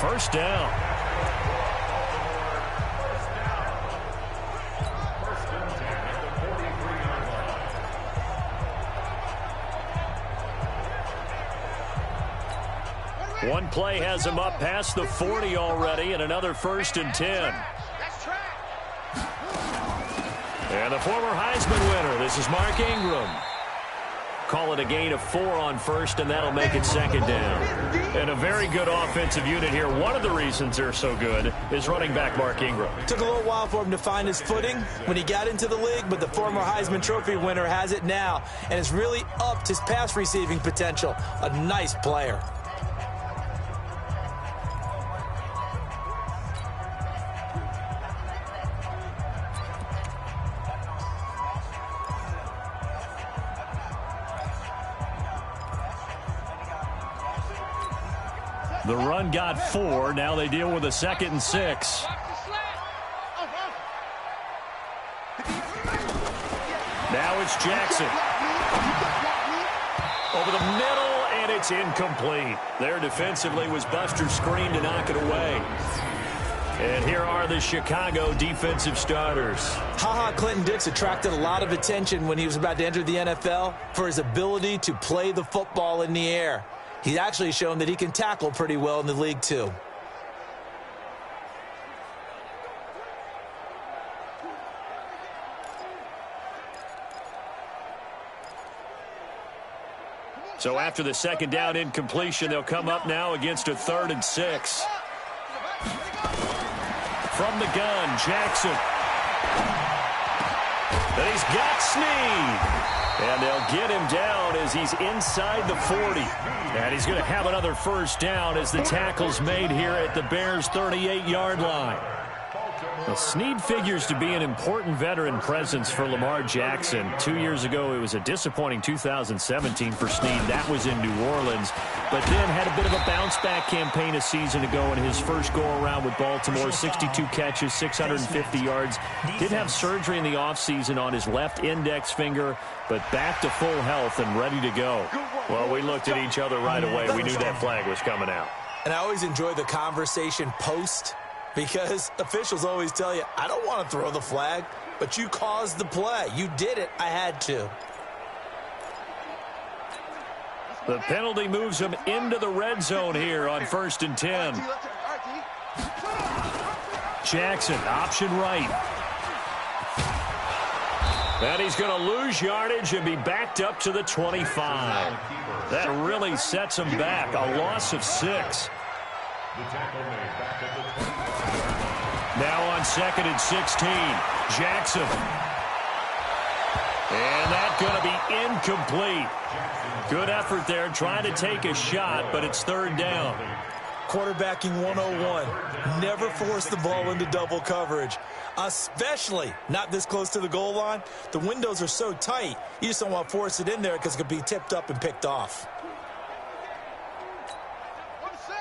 first down. One play has him up past the 40 already, and another 1st and 10. And the former Heisman winner, this is Mark Ingram. Call it a gain of 4 on 1st, and that'll make it 2nd down. And a very good offensive unit here. One of the reasons they're so good is running back Mark Ingram. Took a little while for him to find his footing when he got into the league, but the former Heisman Trophy winner has it now, and has really upped his pass receiving potential. A nice player. The run got 4. Now they deal with a 2nd and 6. Now it's Jackson. Over the middle, and it's incomplete. There defensively was Buster's screen to knock it away. And here are the Chicago defensive starters. Ha-Ha Clinton-Dix attracted a lot of attention when he was about to enter the NFL for his ability to play the football in the air. He's actually shown that he can tackle pretty well in the league, too. So after the 2nd down incompletion, they'll come up now against a 3rd and 6. From the gun, Jackson. And he's got Snead. And they'll get him down as he's inside the 40. And he's going to have another 1st down as the tackle's made here at the Bears' 38-yard line. Well, Snead figures to be an important veteran presence for Lamar Jackson. 2 years ago, it was a disappointing 2017 for Snead. That was in New Orleans. But then had a bit of a bounce-back campaign a season ago in his first go-around with Baltimore. 62 catches, 650 yards. Did have surgery in the offseason on his left index finger, but back to full health and ready to go. Well, we looked at each other right away. We knew that flag was coming out. And I always enjoy the conversation post, because officials always tell you, I don't want to throw the flag, but you caused the play. You did it. I had to. The penalty moves him into the red zone here on 1st and 10. Jackson, option right. And he's going to lose yardage and be backed up to the 25. That really sets him back. A loss of 6. Now on 2nd and 16, Jackson. And that's going to be incomplete. Good effort there, trying to take a shot, but it's 3rd down. Quarterbacking 101. Never force the ball into double coverage, especially not this close to the goal line. The windows are so tight, you just don't want to force it in there because it could be tipped up and picked off.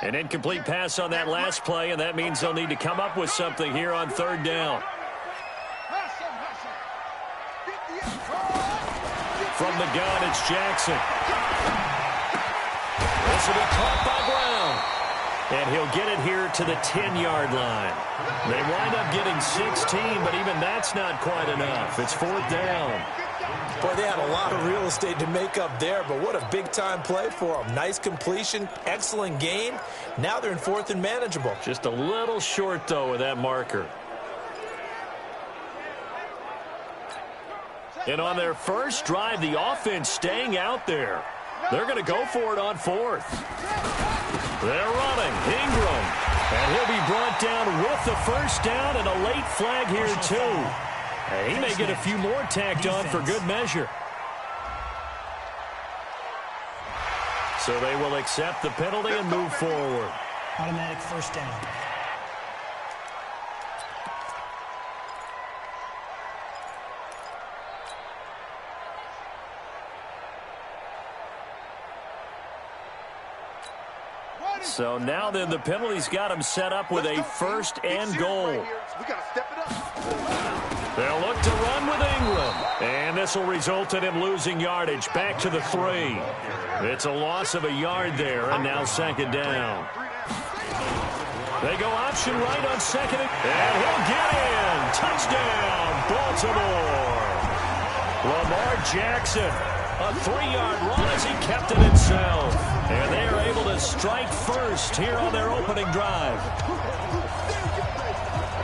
An incomplete pass on that last play, and that means they'll need to come up with something here on 3rd down. From the gun, it's Jackson. This will be caught by Brown. And he'll get it here to the 10-yard line. They wind up getting 16, but even that's not quite enough. It's 4th down. Boy, they had a lot of real estate to make up there, but what a big-time play for them. Nice completion, excellent game. Now they're in 4th and manageable. Just a little short, though, with that marker. And on their first drive, the offense staying out there. They're going to go for it on 4th. They're running. Ingram. And he'll be brought down with the 1st down and a late flag here, too. And he may get a few more tacked on for good measure. So they will accept the penalty and move forward. Automatic 1st down. So now then the penalty's got him set up with a 1st and goal. They'll look to run with Ingram. And this will result in him losing yardage back to the 3. It's a loss of a yard there, and now 2nd down. They go option right on second, and he'll get in. Touchdown, Baltimore. Lamar Jackson, a 3-yard run as he kept it himself. And they are able to strike first here on their opening drive.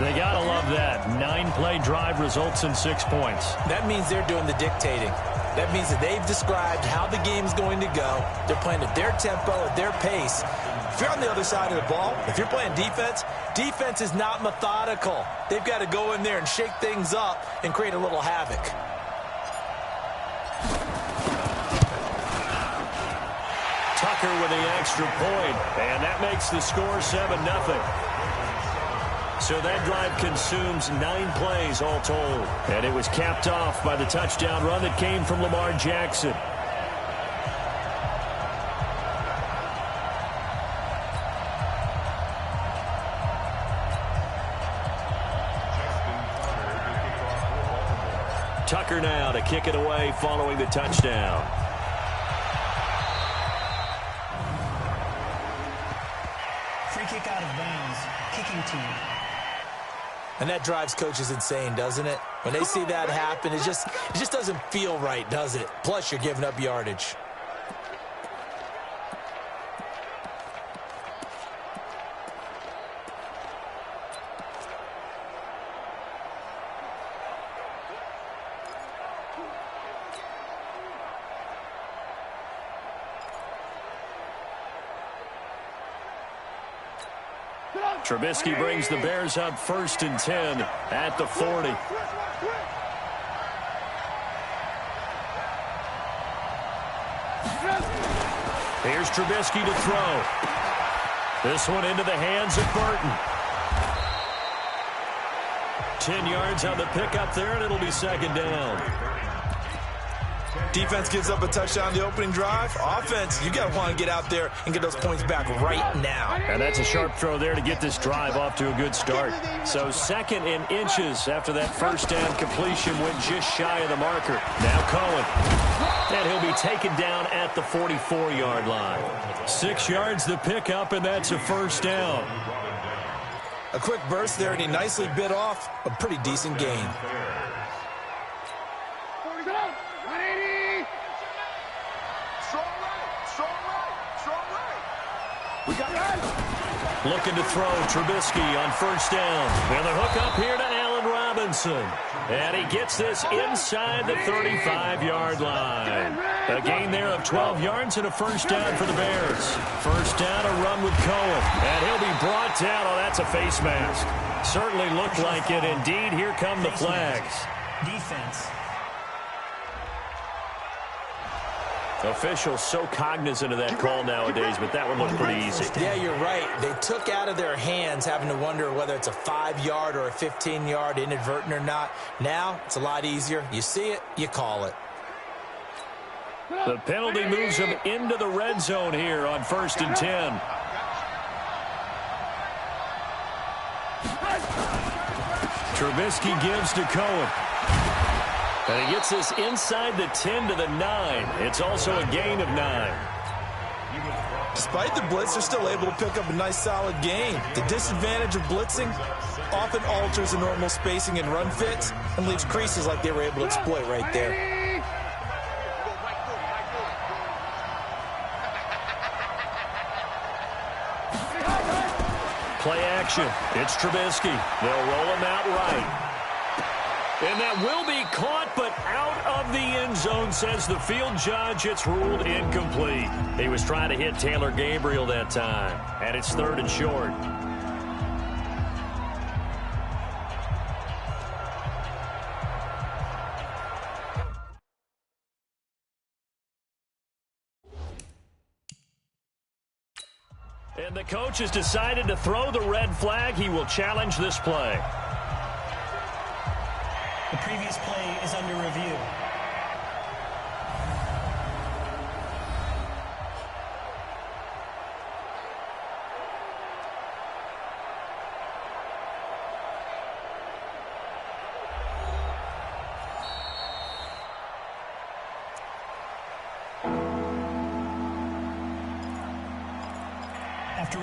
They got to love that. 9-play drive results in 6 points. That means they're doing the dictating. That means that they've described how the game's going to go. They're playing at their tempo, at their pace. If you're on the other side of the ball, if you're playing defense, defense is not methodical. They've got to go in there and shake things up and create a little havoc. Tucker with the extra point, and that makes the score 7-0. So that drive consumes 9 plays all told. And it was capped off by the touchdown run that came from Lamar Jackson. Tucker now to kick it away following the touchdown. Free kick out of bounds. Kicking team. And that drives coaches insane, doesn't it? When they see that happen, it just doesn't feel right, does it? Plus, you're giving up yardage. Trubisky brings the Bears up 1st and 10 at the 40. Here's Trubisky to throw. This one into the hands of Burton. 10 yards on the pickup there, and it'll be 2nd down. Defense gives up a touchdown the opening drive. Offense, you got to want to get out there and get those points back right now. And that's a sharp throw there to get this drive off to a good start. So 2nd and inches after that 1st down completion went just shy of the marker. Now Cohen. And he'll be taken down at the 44-yard line. 6 yards the pickup, and that's a 1st down. A quick burst there, and he nicely bit off a pretty decent gain. Looking to throw, Trubisky on 1st down. And the hook up here to Allen Robinson. And he gets this inside the 35-yard line. A gain there of 12 yards and a 1st down for the Bears. 1st down, a run with Cohen. And he'll be brought down. Oh, that's a face mask. Certainly looked like it. Indeed, here come the flags. Defense. Officials so cognizant of that call nowadays, but that one looked pretty easy. Yeah, you're right. They took out of their hands having to wonder whether it's a 5-yard or a 15-yard inadvertent or not. Now, it's a lot easier. You see it, you call it. The penalty moves them into the red zone here on 1st and 10. Trubisky gives to Cohen. And he gets this inside the 10 to the 9. It's also a gain of 9. Despite the blitz, they're still able to pick up a nice, solid gain. The disadvantage of blitzing often alters the normal spacing and run fits and leaves creases like they were able to exploit right there. Play action. It's Trubisky. They'll roll him out right. And that will be caught, but out of the end zone, says the field judge. It's ruled incomplete. He was trying to hit Taylor Gabriel that time, and it's 3rd and short. And the coach has decided to throw the red flag. He will challenge this play. The previous play is under review.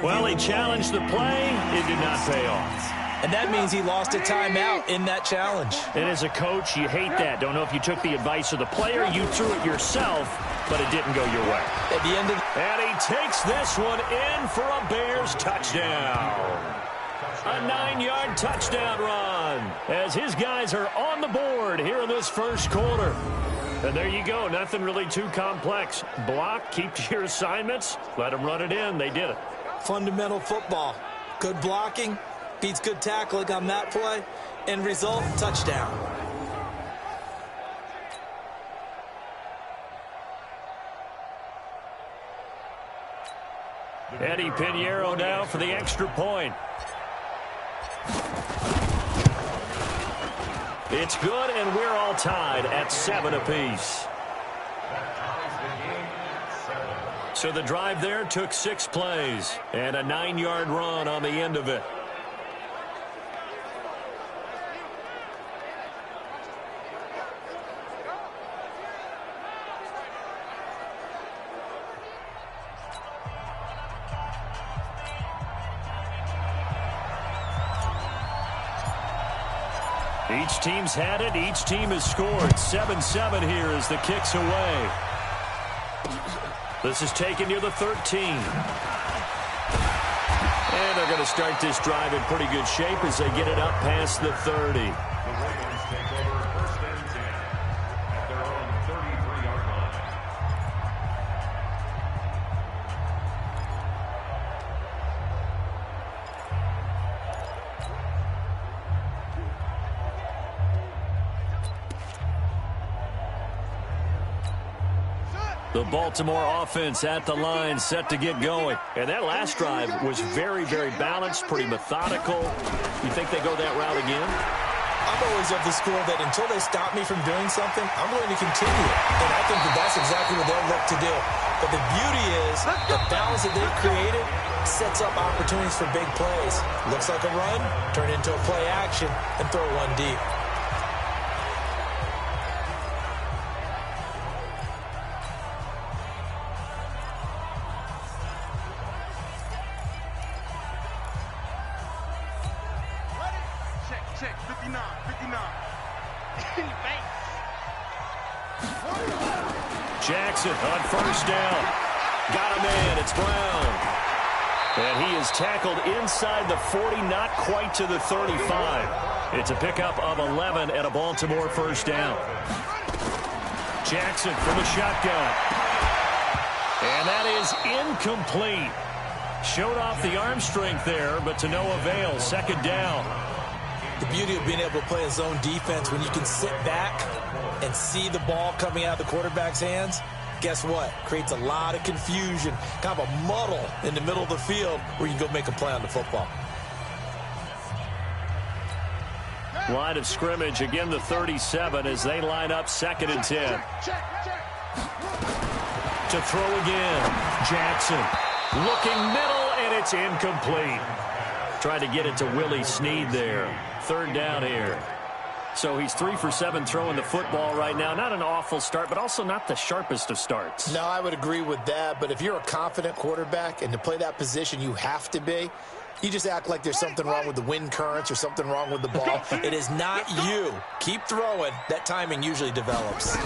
Well, he challenged the play. It not pay off. And that means he lost a timeout in that challenge. And as a coach, you hate that. Don't know if you took the advice of the player. You threw it yourself, but it didn't go your way. At the end of and he takes this one in for a Bears touchdown. A 9-yard touchdown run as his guys are on the board here in this first quarter. And there you go. Nothing really too complex. Block, keep to your assignments, let them run it in. They did it. Fundamental football. Good blocking beats good tackling on that play. End result, touchdown. Eddie Pinheiro now for the extra point. It's good, and we're all tied at 7 apiece. So the drive there took 6 plays and a 9-yard run on the end of it. Each team's had it. Each team has scored. 7-7 here as the kick's away. This is taken near the 13. And they're going to start this drive in pretty good shape as they get it up past the 30. The Ravens take over 1st and 10 at their own 33-yard line. The Baltimore offense at the line, set to get going. And that last drive was very, very balanced, pretty methodical. You think they go that route again? I'm always of the school that until they stop me from doing something, I'm going to continue it. And I think that that's exactly what they'll look to do. But the beauty is the balance that they've created sets up opportunities for big plays. Looks like a run, turn into a play action, and throw one deep. Check, 59. Jackson on 1st down. Got him in. It's Brown. And he is tackled inside the 40, not quite to the 35. It's a pickup of 11 and a Baltimore 1st down. Jackson from the shotgun. And that is incomplete. Showed off the arm strength there, but to no avail. 2nd down. The beauty of being able to play a zone defense when you can sit back and see the ball coming out of the quarterback's hands, guess what? Creates a lot of confusion, kind of a muddle in the middle of the field where you can go make a play on the football. Line of scrimmage, again the 37 as they line up 2nd and 10. To throw again, Jackson. Looking middle, and it's incomplete. Tried to get it to Willie Snead there. 3rd down here. So he's 3 for 7 throwing the football right now. Not an awful start, but also not the sharpest of starts. No, I would agree with that. But if you're a confident quarterback and to play that position, you have to be. You just act like there's something wrong with the wind currents or something wrong with the ball. It is not you. Keep throwing. That timing usually develops.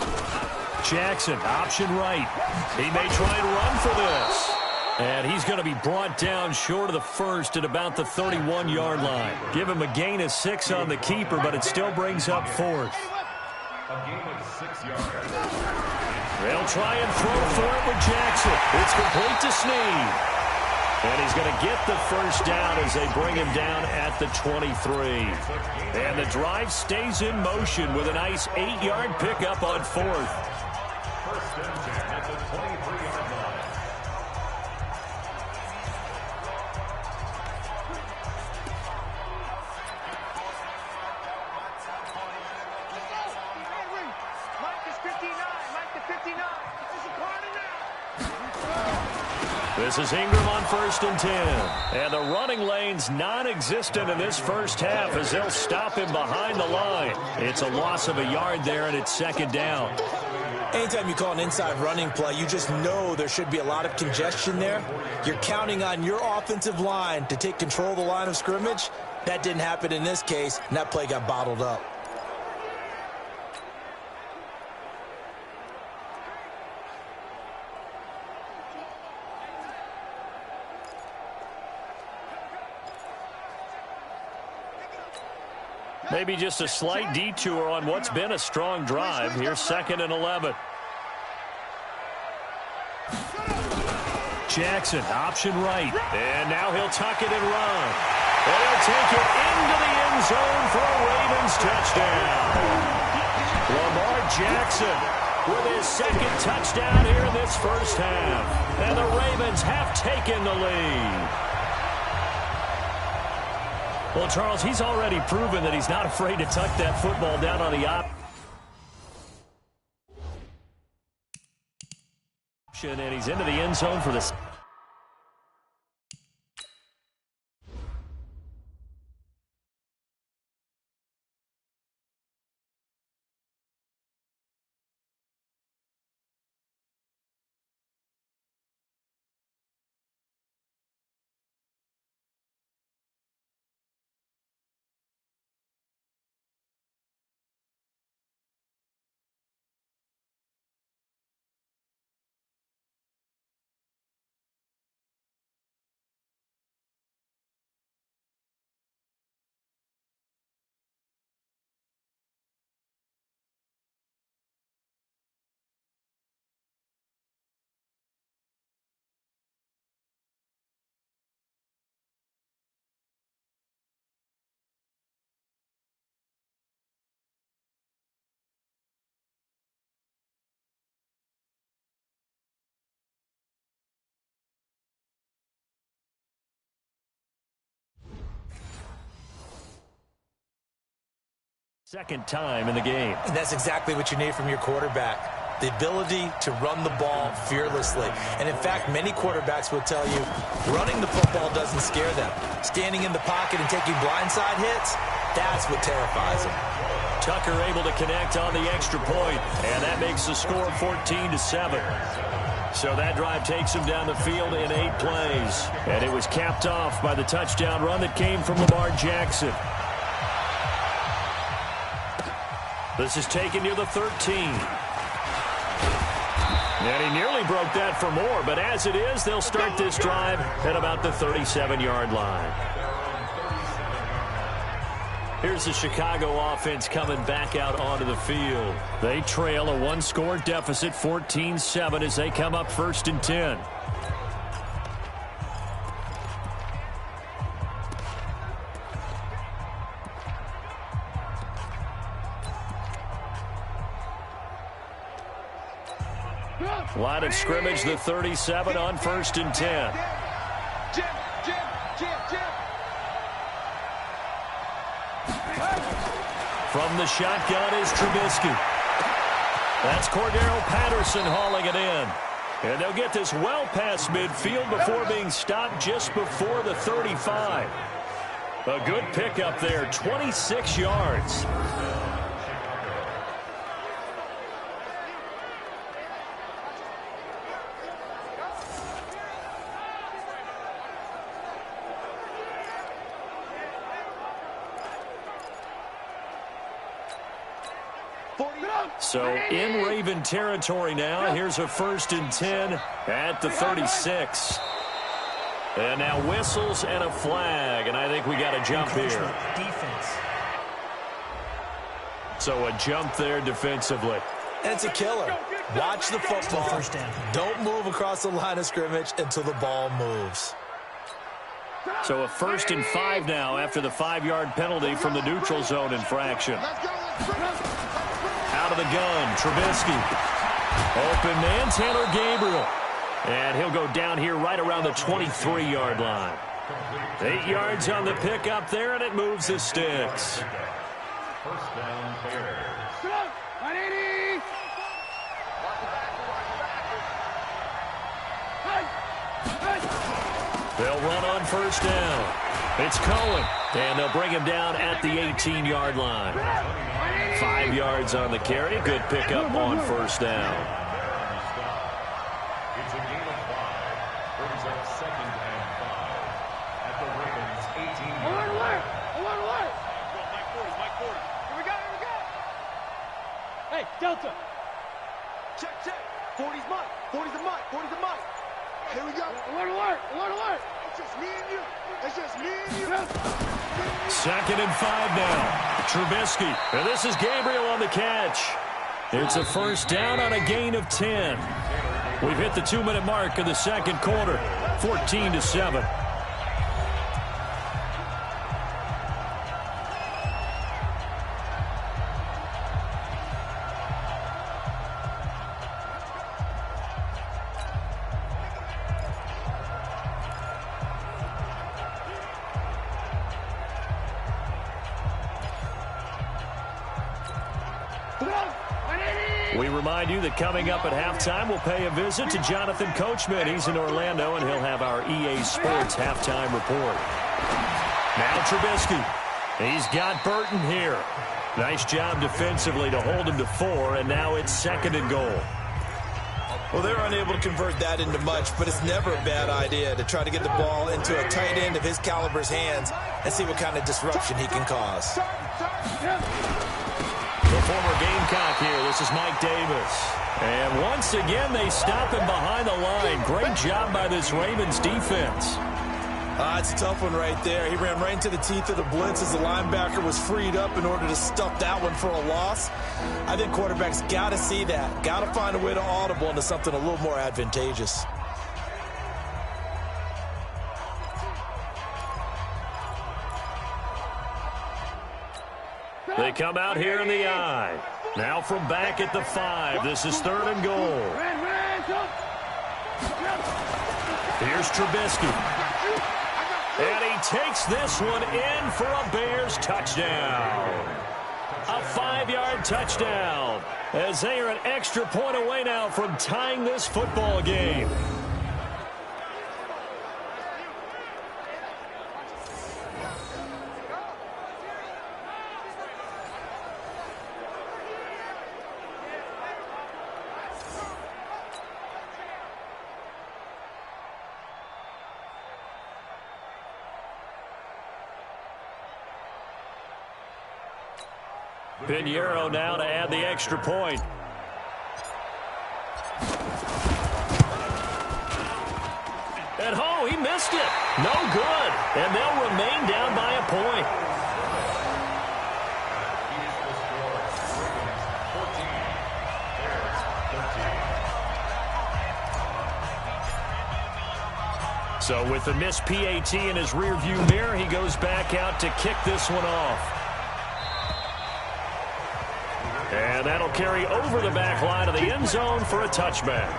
Jackson, option right. He may try and run for this. And he's going to be brought down short of the 1st at about the 31-yard line. Give him a gain of 6 on the keeper, but it still brings up 4th. A gain of 6 yards. They'll try and throw for it with Jackson. It's complete to Snead. And he's going to get the 1st down as they bring him down at the 23. And the drive stays in motion with a nice 8-yard pickup on 4th. 1st and 10 at the 23-yard line. This is Ingram on 1st and 10. And the running lane's non-existent in this first half as they'll stop him behind the line. It's a loss of a yard there, and it's 2nd down. Anytime you call an inside running play, you just know there should be a lot of congestion there. You're counting on your offensive line to take control of the line of scrimmage. That didn't happen in this case, and that play got bottled up. Maybe just a slight detour on what's been a strong drive. Here's 2nd and 11. Jackson, option right. And now he'll tuck it and run. And he'll take it into the end zone for a Ravens touchdown. Lamar Jackson with his 2nd touchdown here in this first half. And the Ravens have taken the lead. Well, Charles, he's already proven that he's not afraid to tuck that football down on the option, and he's into the end zone for this. Second time in the game. And that's exactly what you need from your quarterback. The ability to run the ball fearlessly. And in fact, many quarterbacks will tell you running the football doesn't scare them. Standing in the pocket and taking blindside hits, that's what terrifies them. Tucker able to connect on the extra point, and that makes the score 14-7. So that drive takes him down the field in 8 plays. And it was capped off by the touchdown run that came from Lamar Jackson. This is taken near the 13. And he nearly broke that for more, but as it is, they'll start this drive at about the 37-yard line. Here's the Chicago offense coming back out onto the field. They trail a 1-score deficit, 14-7, as they come up 1st and 10. Line of scrimmage, the 37 on 1st and 10. From the shotgun is Trubisky. That's Cordero Patterson hauling it in. And they'll get this well past midfield before being stopped just before the 35. A good pickup there, 26 yards. So in Raven territory now. Here's a 1st and 10 at the 36. And now whistles and a flag, and I think we got a jump here. Defense. So a jump there defensively. And it's a killer. Watch the football. First down. Don't move across the line of scrimmage until the ball moves. So a 1st and 5 now after the 5-yard penalty from the neutral zone infraction. Out of the gun, Trubisky. Open man, Taylor Gabriel. And he'll go down here right around the 23-yard line. 8 yards on the pickup there, and it moves the sticks. First down, Bears. They'll run on 1st down. It's Cohen. And they'll bring him down at the 18-yard line. 5 yards on the carry. Good pickup on first down. It's a gain of 5. Brings up 2nd and 5 at the Ravens' 18-yard line. Alert! Mike 40. Here we go. Hey, Delta. Check. 40's Mike. 40's a Mike. Here we go. Alert. It's just me and you. 2nd and 5 now. Trubisky. And this is Gabriel on the catch. It's a first down on a gain of 10. We've hit the 2-minute mark of the second quarter. 14-7. We remind you that coming up at halftime, we'll pay a visit to Jonathan Coachman. He's in Orlando, and he'll have our EA Sports halftime report. Now Trubisky. He's got Burton here. Nice job defensively to hold him to 4, and now it's 2nd and goal. Well, they're unable to convert that into much, but it's never a bad idea to try to get the ball into a tight end of his caliber's hands and see what kind of disruption he can cause. The former Gamecock here. This is Mike Davis. And once again, they stop him behind the line. Great job by this Ravens defense. It's a tough one right there. He ran right into the teeth of the blitz as the linebacker was freed up in order to stuff that one for a loss. I think quarterbacks got to see that. Got to find a way to audible into something a little more advantageous. They come out here in the eye. Now from back at the 5. This is 3rd and goal. Here's Trubisky. And he takes this one in for a Bears touchdown. A 5-yard touchdown. As they are an extra point away now from tying this football game. Pinheiro now to add the extra point. And he missed it. No good. And they'll remain down by a point. So with the missed PAT in his rearview mirror, he goes back out to kick this one off. And that'll carry over the back line of the end zone for a touchback.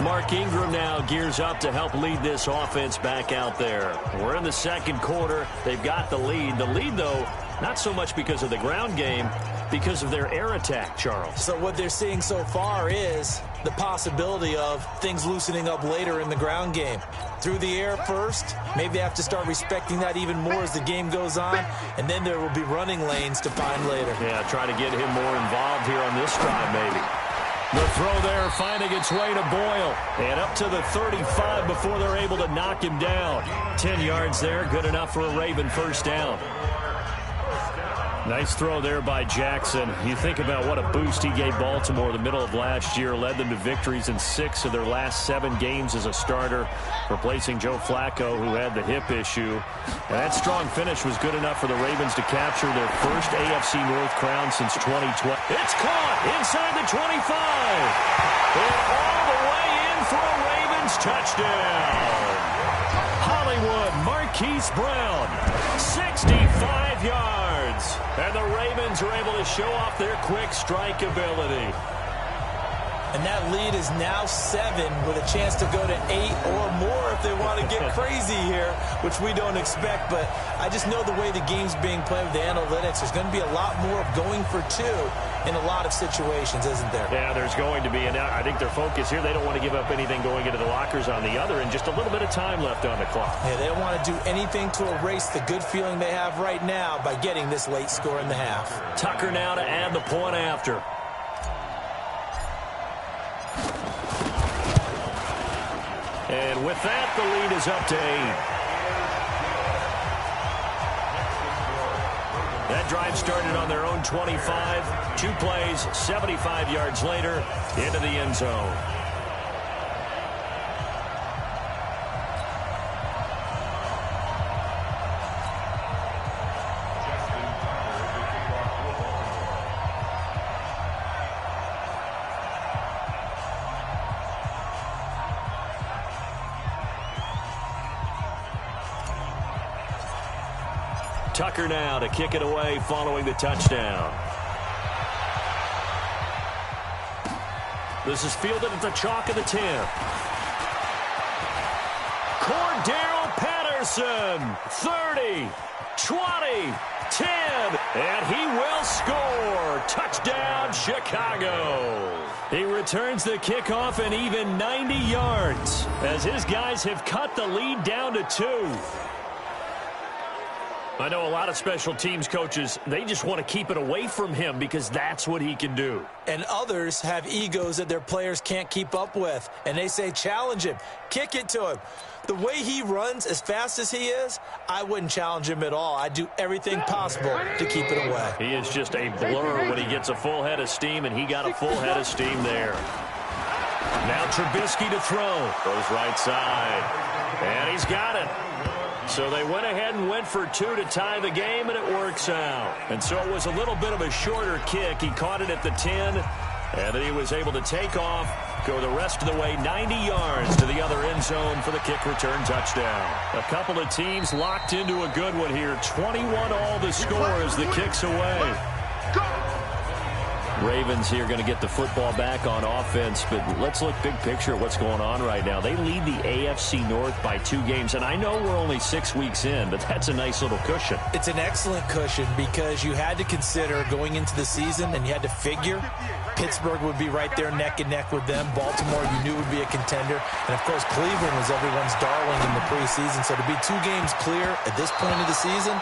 Mark Ingram now gears up to help lead this offense back out there. We're in the second quarter. They've got the lead. The lead, though, not so much because of the ground game, because of their air attack, Charles. So what they're seeing so far is the possibility of things loosening up later in the ground game. Through the air first, maybe they have to start respecting that even more as the game goes on, and then there will be running lanes to find later. Yeah, try to get him more involved here on this drive, maybe. The throw there finding its way to Boyle. And up to the 35 before they're able to knock him down. 10 yards there, good enough for a Raven first down. Nice throw there by Jackson. You think about what a boost he gave Baltimore the middle of last year, led them to victories in 6 of their last 7 games as a starter, replacing Joe Flacco, who had the hip issue. And that strong finish was good enough for the Ravens to capture their first AFC North crown since 2012. It's caught inside the 25. And all the way in for a Ravens touchdown. Hollywood Marquise Brown, 65 yards. And the Ravens are able to show off their quick strike ability. And that lead is now 7 with a chance to go to 8 or more if they want to get crazy here, which we don't expect. But I just know the way the game's being played with the analytics, there's going to be a lot more of going for 2 in a lot of situations, isn't there? Yeah, there's going to be. And I think their focus here, they don't want to give up anything going into the lockers on the other, and just a little bit of time left on the clock. Yeah, they don't want to do anything to erase the good feeling they have right now by getting this late score in the half. Tucker now to add the point after. And with that, the lead is up to 8. That drive started on their own 25. 2 plays, 75 yards later, into the end zone. Tucker now to kick it away following the touchdown. This is fielded at the chalk of the 10. Cordero Patterson, 30, 20, 10, and he will score. Touchdown, Chicago. He returns the kickoff an even 90 yards as his guys have cut the lead down to 2. I know a lot of special teams coaches, they just want to keep it away from him because that's what he can do. And others have egos that their players can't keep up with. And they say, challenge him, kick it to him. The way he runs as fast as he is, I wouldn't challenge him at all. I'd do everything possible to keep it away. He is just a blur when he gets a full head of steam, and he got a full head of steam there. Now Trubisky to throw. Goes right side. And he's got it. So they went ahead and went for 2 to tie the game, and it works out. And so it was a little bit of a shorter kick. He caught it at the 10, and then he was able to take off, go the rest of the way 90 yards to the other end zone for the kick return touchdown. A couple of teams locked into a good one here. 21 all the score as the kick's away. Ravens here going to get the football back on offense, but let's look big picture at what's going on right now. They lead the AFC North by 2 games, and I know we're only 6 weeks in, but that's a nice little cushion. It's an excellent cushion because you had to consider going into the season, and you had to figure Pittsburgh would be right there neck and neck with them. Baltimore, you knew, would be a contender. And, of course, Cleveland was everyone's darling in the preseason. So to be 2 games clear at this point of the season,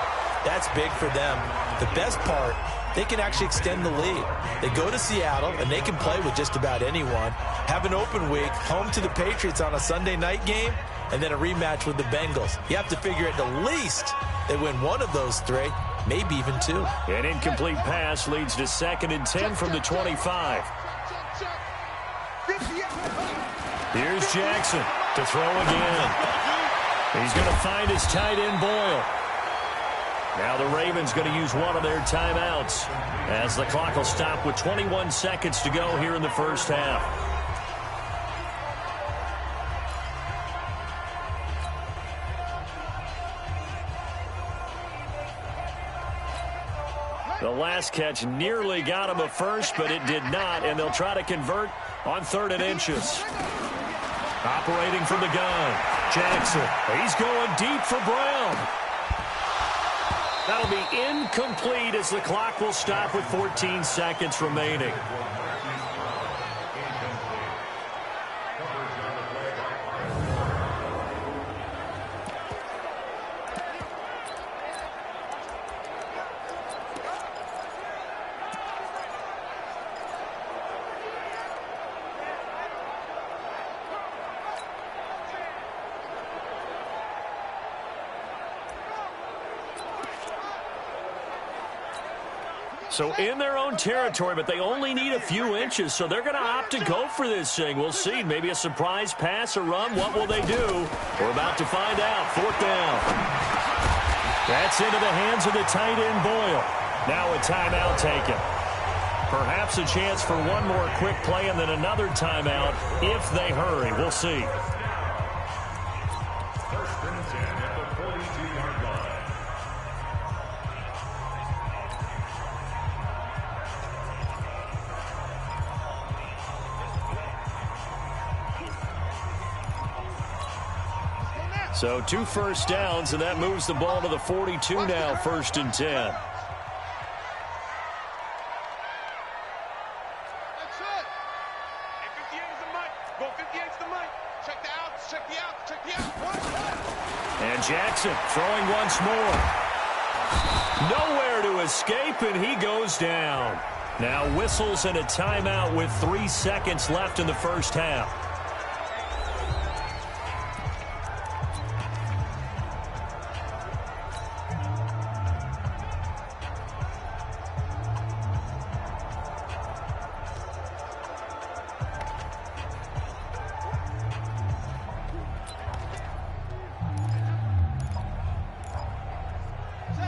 that's big for them. The best part, they can actually extend the lead. They go to Seattle, and they can play with just about anyone. Have an open week, home to the Patriots on a Sunday night game, and then a rematch with the Bengals. You have to figure at the least they win one of those 3, maybe even 2. An incomplete pass leads to 2nd and 10 from the 25. Here's Jackson to throw again. He's going to find his tight end, Boyle. Now the Ravens going to use one of their timeouts as the clock will stop with 21 seconds to go here in the first half. The last catch nearly got him a first, but it did not, and they'll try to convert on 3rd and inches. Operating from the gun, Jackson. He's going deep for Brown. That'll be incomplete as the clock will stop with 14 seconds remaining. So in their own territory, but they only need a few inches, so they're going to opt to go for this thing. We'll see. Maybe a surprise pass or run. What will they do? We're about to find out. 4th down. That's into the hands of the tight end, Boyle. Now a timeout taken. Perhaps a chance for one more quick play and then another timeout if they hurry. We'll see. So 2 first downs, and that moves the ball to the 42 now, 1st and 10. Jackson throwing once more. Nowhere to escape, and he goes down. Now whistles and a timeout with 3 seconds left in the first half.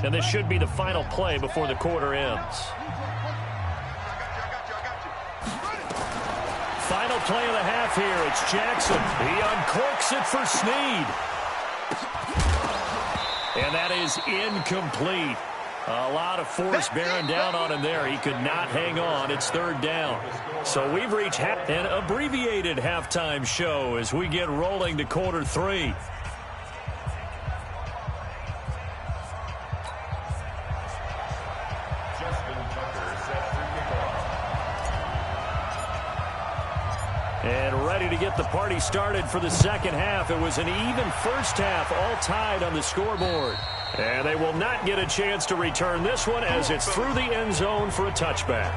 And this should be the final play before the quarter ends. Final play of the half here. It's Jackson. He uncorks it for Snead. And that is incomplete. A lot of force bearing down on him there. He could not hang on. It's third down. So we've reached an abbreviated halftime show as we get rolling to quarter 3. And ready to get the party started for the second half. It was an even first half, all tied on the scoreboard. And they will not get a chance to return this one as it's through the end zone for a touchback.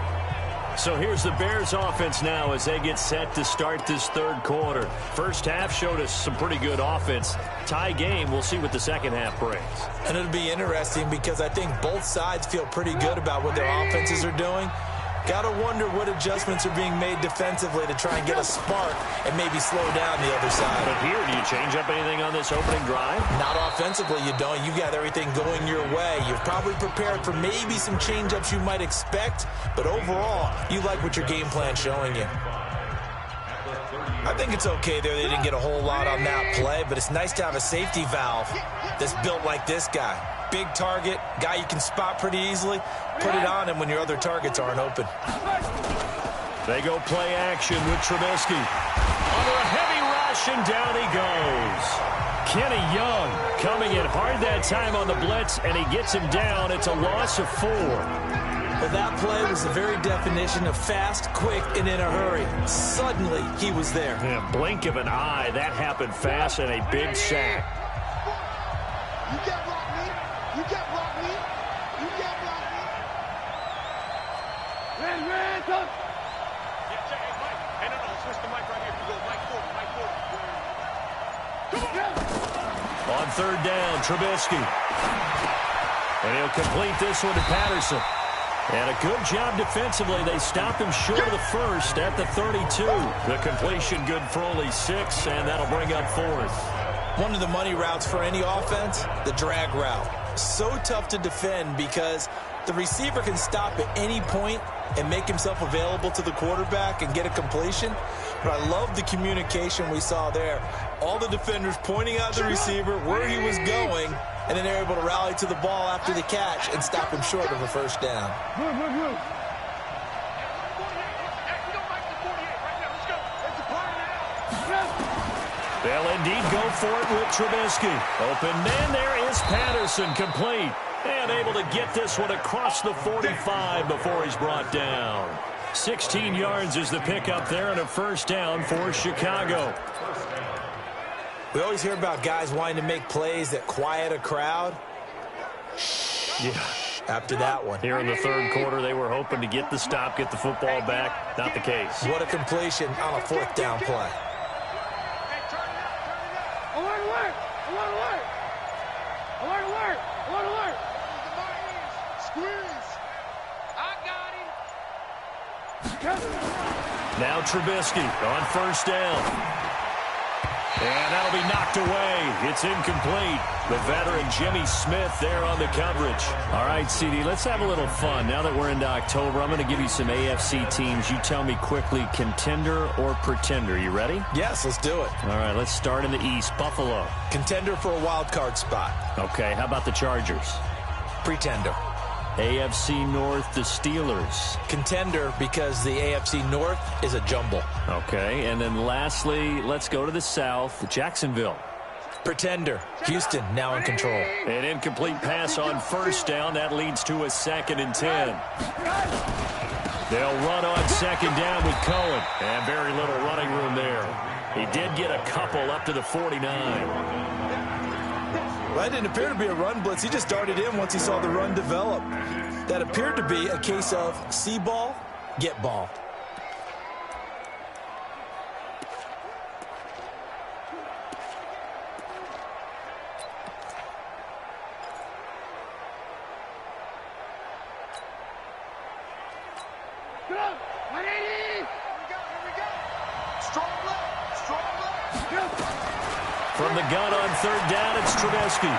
So here's the Bears offense now as they get set to start this third quarter. First half showed us some pretty good offense. Tie game, we'll see what the second half brings. And it'll be interesting because I think both sides feel pretty good about what their offenses are doing. Got to wonder what adjustments are being made defensively to try and get a spark and maybe slow down the other side. But here, do you change up anything on this opening drive? Not offensively, you don't. You got everything going your way. You've probably prepared for maybe some change-ups you might expect, but overall, you like what your game plan's showing you. I think it's okay there. They didn't get a whole lot on that play, but it's nice to have a safety valve that's built like this guy. Big target, guy you can spot pretty easily. Put it on him when your other targets aren't open. They go play action with Trubisky. Under a heavy rush, and down he goes. Kenny Young coming in hard that time on the blitz, and he gets him down. It's a loss of 4. Well, that play was the very definition of fast, quick, and in a hurry. Suddenly, he was there. In a blink of an eye, that happened fast, and a big sack. You can't block me. You can't block me. You can't block me. Red, come. Yeah, hey, Mike. Hey, no, switch the mic right here. You go Mike Ford. Come on. On third down, Trubisky. And he'll complete this one to Patterson. And a good job defensively. They stop him short of the first at the 32. The completion good for only 6, and that'll bring up 4th. One of the money routes for any offense, the drag route. So tough to defend because the receiver can stop at any point and make himself available to the quarterback and get a completion. But I love the communication we saw there. All the defenders pointing out the receiver, where he was going, and then they're able to rally to the ball after the catch and stop him short of a first down. They'll indeed go for it with Trubisky. Open man, there is Patterson, complete. And able to get this one across the 45 before he's brought down. 16 yards is the pickup there and a first down for Chicago. We always hear about guys wanting to make plays that quiet a crowd. Yeah. After that one. Here in the third quarter, they were hoping to get the stop, get the football back. Not the case. What a completion on a fourth down play. Now Trubisky on first down. And that'll be knocked away. It's incomplete. The veteran Jimmy Smith there on the coverage. All right, CD, let's have a little fun. Now that we're into October, I'm going to give you some AFC teams. You tell me quickly, contender or pretender. You ready? Yes, let's do it. All right, let's start in the East. Buffalo. Contender for a wild card spot. Okay, how about the Chargers? Pretender. AFC North, the Steelers. Contender because the AFC North is a jumble. Okay, and then lastly, let's go to the South, Jacksonville. Pretender. Houston now in control. An incomplete pass on first down. That leads to a 2nd and 10. They'll run on second down with Cohen. And very little running room there. He did get a couple up to the 49. Well, that didn't appear to be a run blitz. He just darted in once he saw the run develop. That appeared to be a case of see ball, get ball. From the gun on third down, it's Trubisky.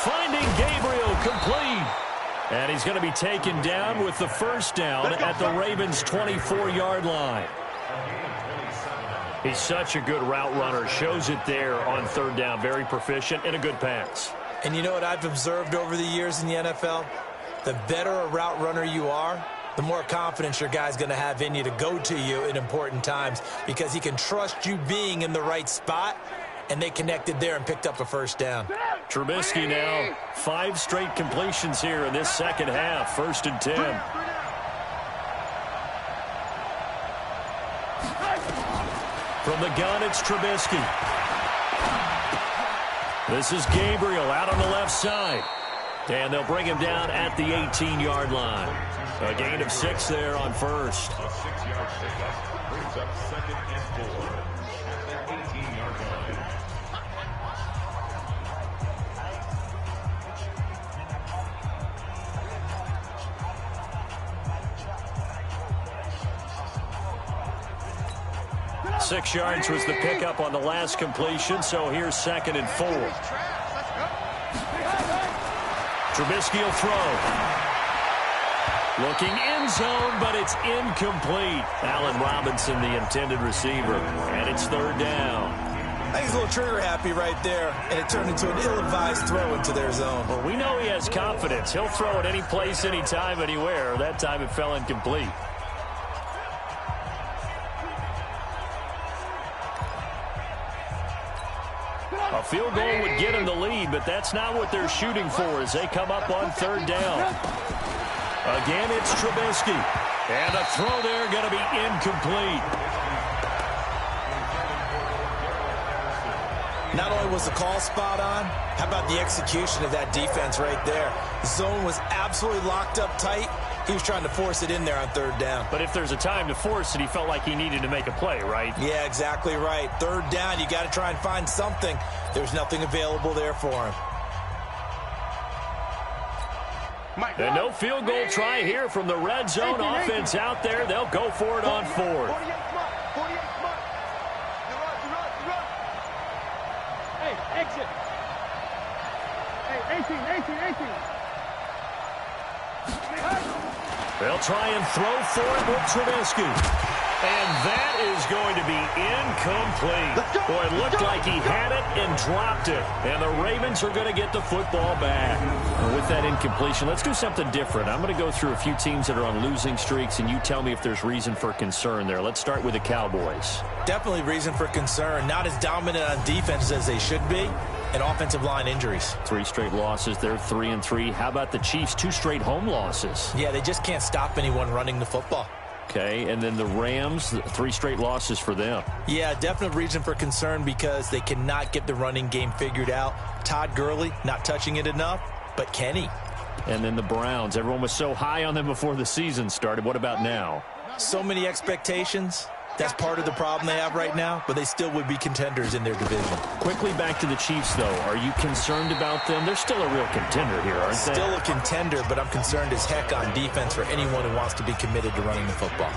Finding Gabriel complete. And he's going to be taken down with the first down at the Ravens' 24-yard line. He's such a good route runner. Shows it there on third down. Very proficient and a good pass. And you know what I've observed over the years in the NFL? The better a route runner you are, the more confidence your guy's going to have in you to go to you in important times because he can trust you being in the right spot, and they connected there and picked up a first down. Trubisky now 5 straight completions here in this second half. 1st and 10. From the gun, it's Trubisky. This is Gabriel out on the left side. And they'll bring him down at the 18-yard line. A gain of 6 there on first. A 6-yard pickup brings up 2nd and 4 at that 18-yard line. Six yards was the pickup on the last completion, so here's 2nd and 4. Trubisky will throw. Looking end zone, but it's incomplete. Allen Robinson, the intended receiver, and it's 3rd down. I think he's a little trigger happy right there, and it turned into an ill-advised throw into their zone. Well, we know he has confidence. He'll throw it any place, anytime, anywhere. That time it fell incomplete. A field goal would get him the lead, but that's not what they're shooting for as they come up on 3rd down. Again, it's Trubisky. And a throw there going to be incomplete. Not only was the call spot on, how about the execution of that defense right there? The zone was absolutely locked up tight. He was trying to force it in there on 3rd down. But if there's a time to force it, he felt like he needed to make a play, right? Yeah, exactly right. 3rd down, you got to try and find something. There's nothing available there for him. And no field goal try here from the red zone offense out there. They'll go for it on 4th. Hey, exit. Hey, 18. They'll try and throw for it with Trubisky. And that is going to be incomplete. Boy, it looked like he had it and dropped it. And the Ravens are going to get the football back. And with that incompletion, let's do something different. I'm going to go through a few teams that are on losing streaks, and you tell me if there's reason for concern there. Let's start with the Cowboys. Definitely reason for concern. Not as dominant on defense as they should be. And offensive line injuries. 3 straight losses. They're 3-3. How about the Chiefs? 2 straight home losses. Yeah, they just can't stop anyone running the football. Okay, and then the Rams, 3 straight losses for them. Yeah, definite reason for concern because they cannot get the running game figured out. Todd Gurley not touching it enough, but Kenny. And then the Browns. Everyone was so high on them before the season started. What about now? So many expectations. That's part of the problem they have right now, but they still would be contenders in their division. Quickly back to the Chiefs, though. Are you concerned about them? They're still a real contender here, aren't they? Still a contender, but I'm concerned as heck on defense for anyone who wants to be committed to running the football.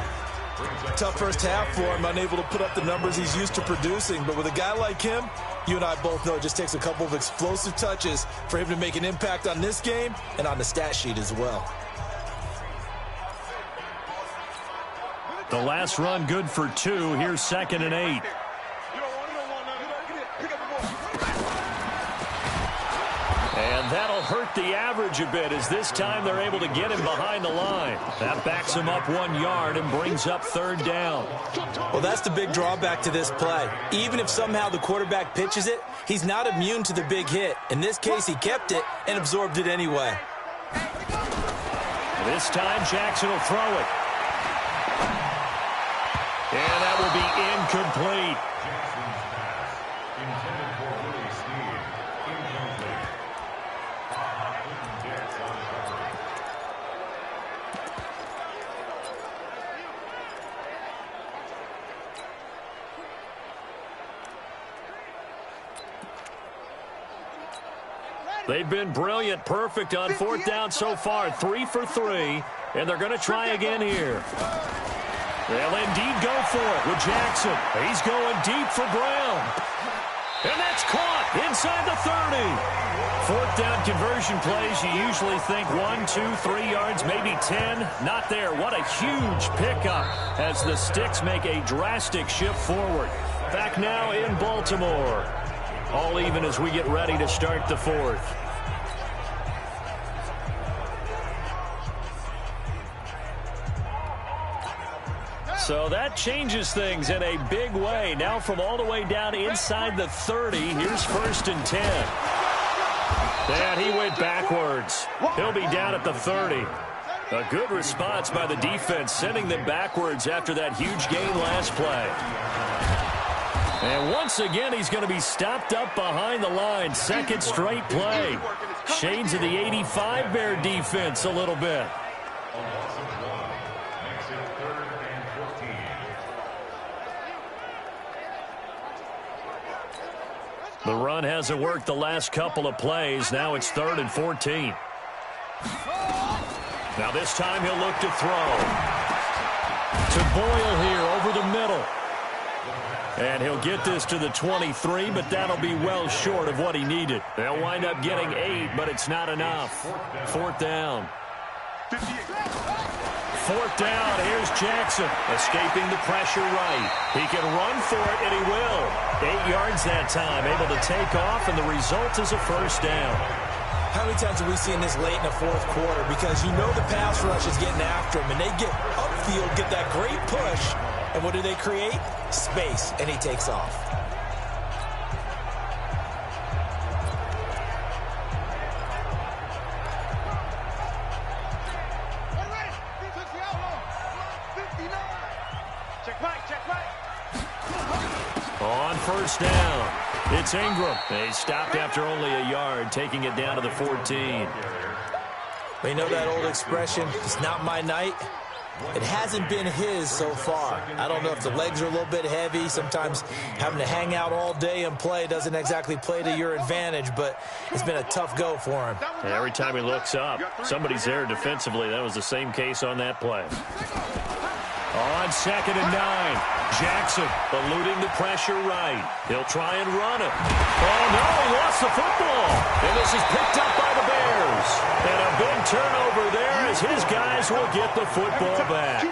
Tough first half for him, unable to put up the numbers he's used to producing. But with a guy like him, you and I both know it just takes a couple of explosive touches for him to make an impact on this game and on the stat sheet as well. The last run good for 2. Here's 2nd and 8. And that'll hurt the average a bit as this time they're able to get him behind the line. That backs him up 1 yard and brings up 3rd down. Well, that's the big drawback to this play. Even if somehow the quarterback pitches it, he's not immune to the big hit. In this case, he kept it and absorbed it anyway. This time, Jackson will throw it. And that will be incomplete. They've been brilliant, perfect on fourth down so far, 3 for 3, and they're going to try again here. They'll indeed go for it with Jackson. He's going deep for Brown. And that's caught inside the 30. Fourth down conversion plays, you usually think 1, 2, 3 yards, maybe 10. Not there. What a huge pickup as the Sticks make a drastic shift forward. Back now in Baltimore. All even as we get ready to start the fourth. So that changes things in a big way. Now from all the way down inside the 30, here's 1st and 10. And he went backwards. He'll be down at the 30. A good response by the defense, sending them backwards after that huge gain last play. And once again, he's going to be stopped up behind the line. Second straight play. Shades of the 85 Bear defense a little bit. The run hasn't worked the last couple of plays. Now it's 3rd and 14. Now this time he'll look to throw. To Boyle here over the middle. And he'll get this to the 23, but that'll be well short of what he needed. They'll wind up getting 8, but it's not enough. 4th down. 4th down, here's Jackson, escaping the pressure right. He can run for it, and he will. 8 yards that time, able to take off, and the result is a 1st down. How many times have we seen this late in the fourth quarter? Because you know the pass rush is getting after him, and they get upfield, get that great push, and what do they create? Space, and he takes off. On 1st down, it's Ingram. They stopped after only a yard, taking it down to the 14. You know that old expression, it's not my night? It hasn't been his so far. I don't know if the legs are a little bit heavy. Sometimes having to hang out all day and play doesn't exactly play to your advantage, but it's been a tough go for him. And every time he looks up, somebody's there defensively. That was the same case on that play. On 2nd and 9, Jackson eluding the pressure right. He'll try and run it. Oh, no, he lost the football. And this is picked up by the Bears. And a big turnover there as his guys will get the football back.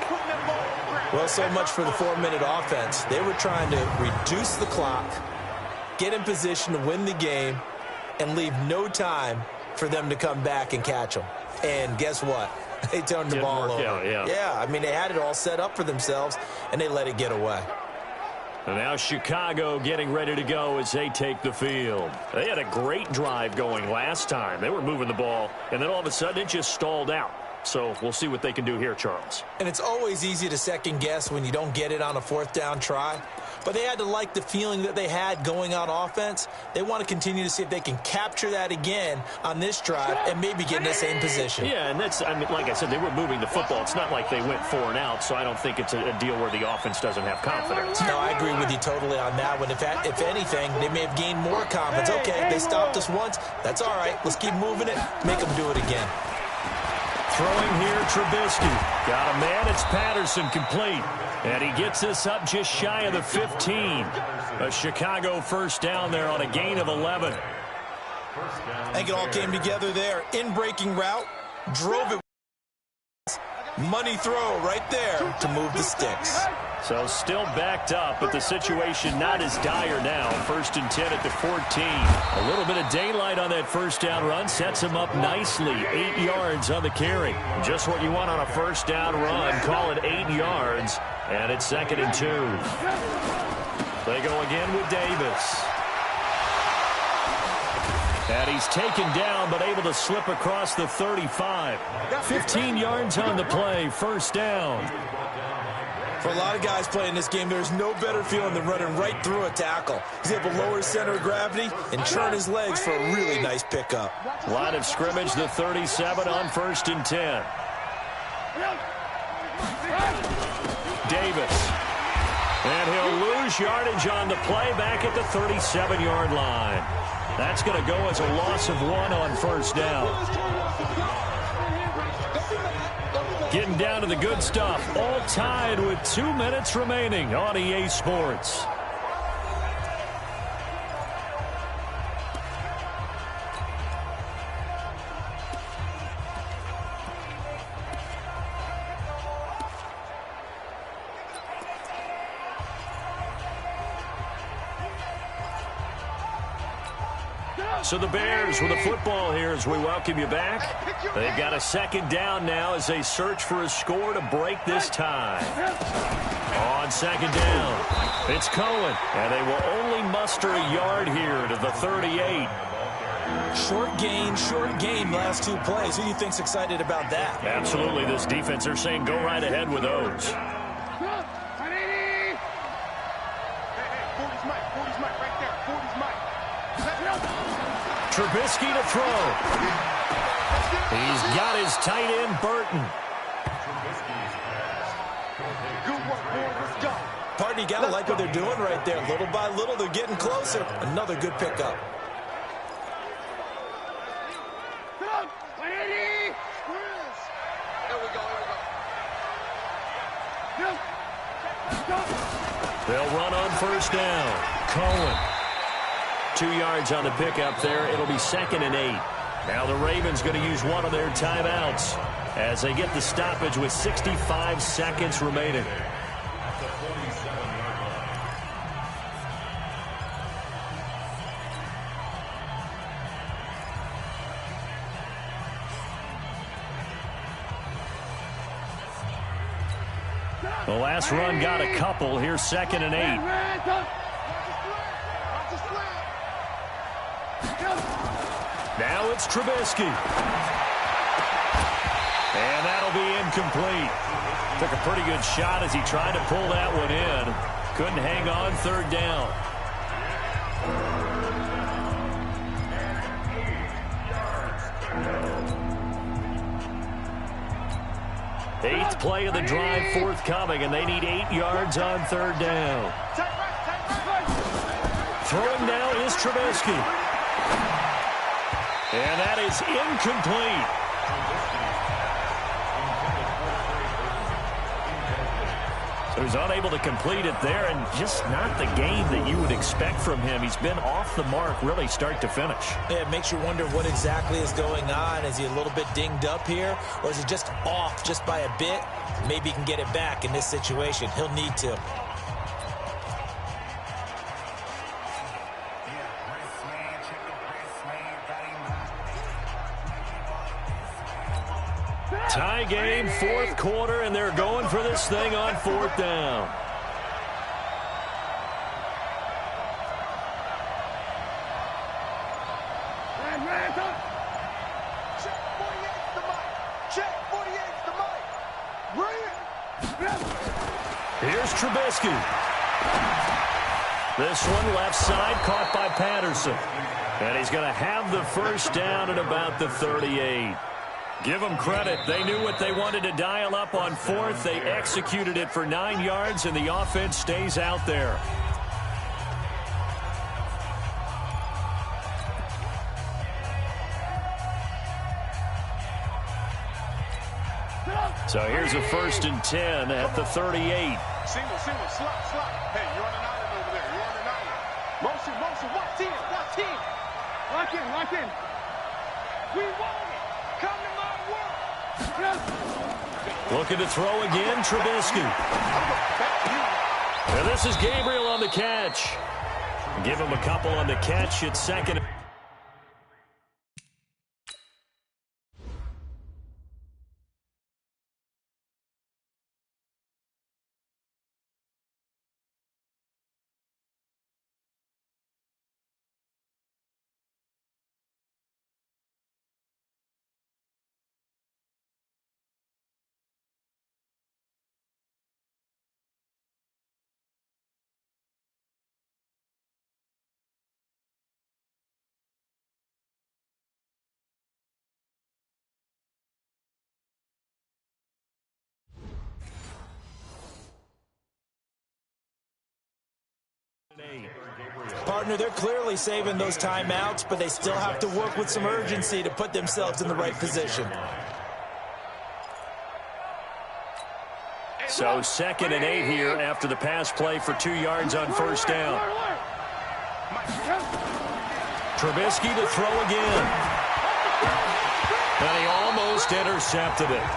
Well, so much for the 4-minute offense. They were trying to reduce the clock, get in position to win the game, and leave no time for them to come back and catch them. And guess what? They turned the ball over. Yeah, I mean, they had it all set up for themselves, and they let it get away. And now Chicago getting ready to go as they take the field. They had a great drive going last time. They were moving the ball, and then all of a sudden it just stalled out. So we'll see what they can do here, Charles. And it's always easy to second guess when you don't get it on a 4th down try. But they had to like the feeling that they had going on offense. They want to continue to see if they can capture that again on this drive and maybe get in the same position. Yeah, and that's, I mean, like I said, they were moving the football. It's not like they went 4 and out, so I don't think it's a deal where the offense doesn't have confidence. No, I agree with you totally on that one. If anything, they may have gained more confidence. Okay, they stopped us once. That's all right. Let's keep moving it. Make them do it again. Throwing here, Trubisky. Got a man, it's Patterson, complete. And he gets this up just shy of the 15. A Chicago 1st down there on a gain of 11. I think it all came together there. In-breaking route, drove it. Money throw right there to move the Sticks. So still backed up, but the situation not as dire now. 1st and 10 at the 14. A little bit of daylight on that 1st down run sets him up nicely. 8 yards on the carry. Just what you want on a 1st down run. Call it 8 yards, and it's 2nd and 2. They go again with Davis. And he's taken down, but able to slip across the 35. 15 yards on the play, 1st down. For a lot of guys playing this game, there's no better feeling than running right through a tackle. He's able to lower his center of gravity and turn his legs for a really nice pickup. Line of scrimmage, the 37 on 1st and 10. Davis. And he'll lose yardage on the play back at the 37-yard line. That's going to go as a loss of 1 on first down. Getting down to the good stuff. All tied with 2 minutes remaining on EA Sports. So the Bears with the football here as we welcome you back. They've got a second down now as they search for a score to break this tie. On second down, it's Cohen, and they will only muster a yard here to the 38. Short gain last 2 plays. Who do you think's excited about that? Absolutely. This defense, they're saying go right ahead with those. Hey, 40's Mike. 40's Mike right there. 40's Mike. Trubisky to throw. He's got his tight end, Burton. Good work, boy. Let's go. Partner, you got to like what they're doing right there. Little by little, they're getting closer. Another good pickup. They'll run on first down. Cohen. 2 yards on the pickup there. It'll be 2nd and 8. Now the Ravens going to use one of their timeouts as they get the stoppage with 65 seconds remaining. The last run got a couple. Here's 2nd and 8. Now it's Trubisky. And that'll be incomplete. Took a pretty good shot as he tried to pull that one in. Couldn't hang on 3rd down. Eighth play of the drive forthcoming, and they need 8 yards on 3rd down. Throwing now is Trubisky. And that is incomplete. So he's unable to complete it there, and just not the game that you would expect from him. He's been off the mark really start to finish. Yeah, it makes you wonder what exactly is going on. Is he a little bit dinged up here, or is he just off just by a bit? Maybe he can get it back in this situation. He'll need to. Tie game, 4th quarter, and they're going for this thing on 4th down. Here's Trubisky. This one left side caught by Patterson. And he's going to have the first down at about the 38. Give them credit. They knew what they wanted to dial up on 4th. They executed it for 9 yards, and the offense stays out there. So here's a 1st and 10 at the 38. Single, slot. Hey, you're on an island over there. You're on an island. Motion. Watch in. Lock in. We want it. Come to my world. Looking to throw again, Trubisky. And this is Gabriel on the catch. Give him a couple on the catch. It's 2nd. Partner, they're clearly saving those timeouts, but they still have to work with some urgency to put themselves in the right position. So 2nd and 8 here after the pass play for 2 yards on first down. Trubisky to throw again. And he almost intercepted it.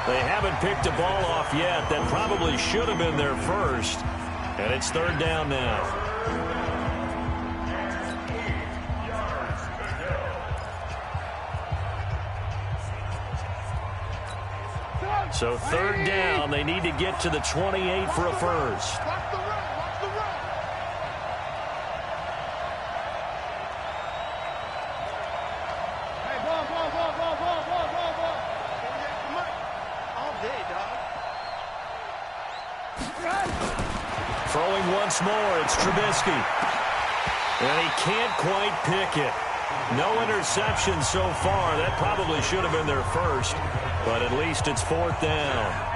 They haven't picked a ball off yet. That probably should have been their first. And it's 3rd down now. So 3rd down, they need to get to the 28 for a first. Throwing once more, it's Trubisky. And he can't quite pick it. No interceptions so far. That probably should have been their first, but at least it's 4th down.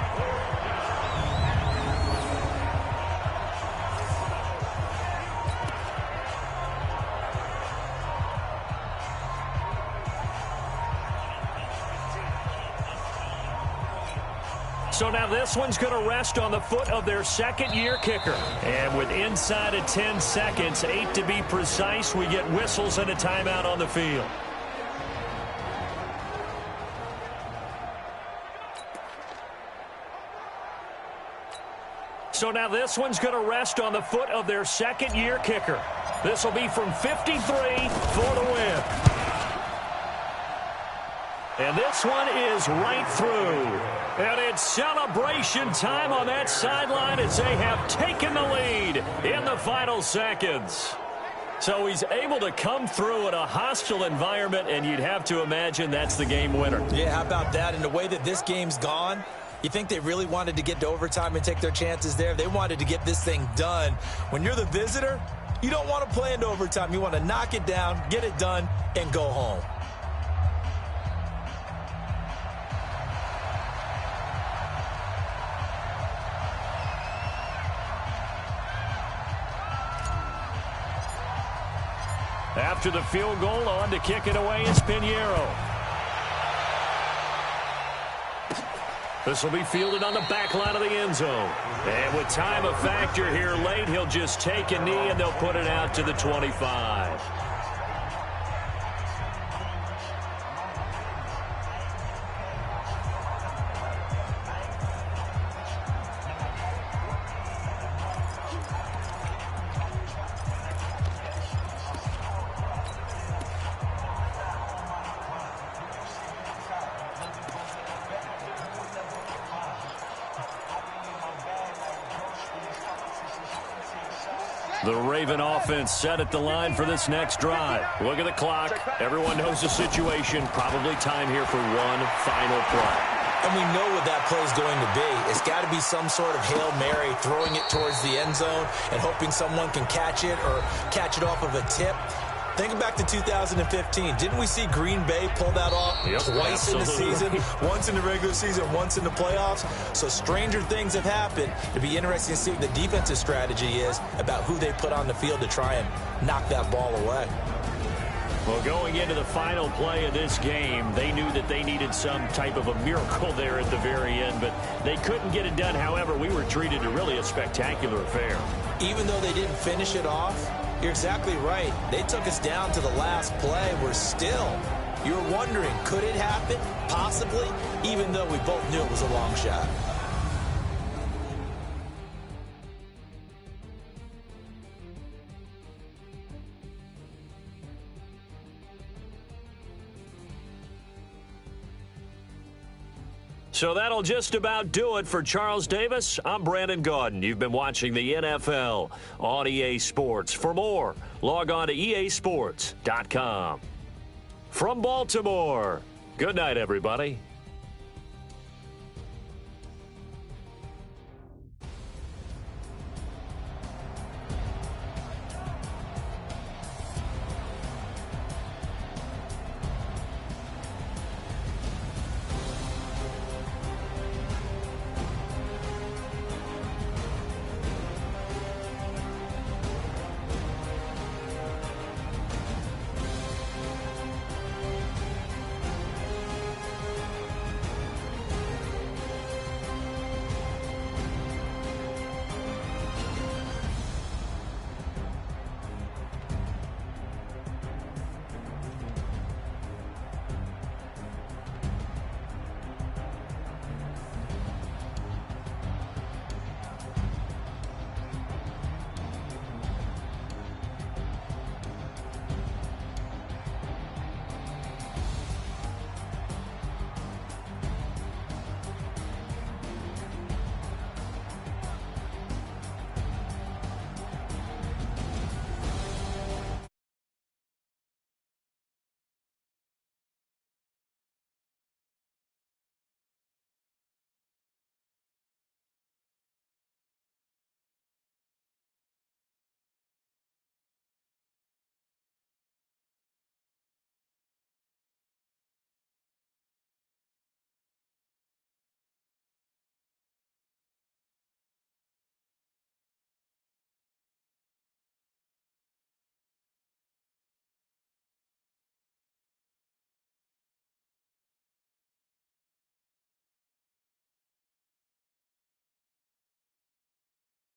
So now this one's going to rest on the foot of their 2nd-year kicker. And with inside of 10 seconds, 8 to be precise, we get whistles and a timeout on the field. So now this one's going to rest on the foot of their 2nd-year kicker. This will be from 53 for the win. And this one is right through. And it's celebration time on that sideline as they have taken the lead in the final seconds. So he's able to come through in a hostile environment, and you'd have to imagine that's the game winner. Yeah, how about that? And the way that this game's gone, you think they really wanted to get to overtime and take their chances there? They wanted to get this thing done. When you're the visitor, you don't want to play into overtime. You want to knock it down, get it done, and go home. After the field goal, on to kick it away is Pinheiro. This will be fielded on the back line of the end zone. And with time a factor here late, he'll just take a knee and they'll put it out to the 25. The Raven offense set at the line for this next drive. Look at the clock. Everyone knows the situation. Probably time here for one final play. And we know what that play is going to be. It's got to be some sort of Hail Mary, throwing it towards the end zone and hoping someone can catch it or catch it off of a tip. Think back to 2015. Didn't we see Green Bay pull that off twice in the season? Once in the regular season, once in the playoffs. So stranger things have happened. It'd be interesting to see what the defensive strategy is about who they put on the field to try and knock that ball away. Well, going into the final play of this game, they knew that they needed some type of a miracle there at the very end, but they couldn't get it done. However, we were treated to really a spectacular affair. Even though they didn't finish it off, you're exactly right. They took us down to the last play. We're still, you're wondering, could it happen? Possibly, even though we both knew it was a long shot. So that'll just about do it for Charles Davis. I'm Brandon Gaudin. You've been watching the NFL on EA Sports. For more, log on to easports.com. From Baltimore, good night, everybody.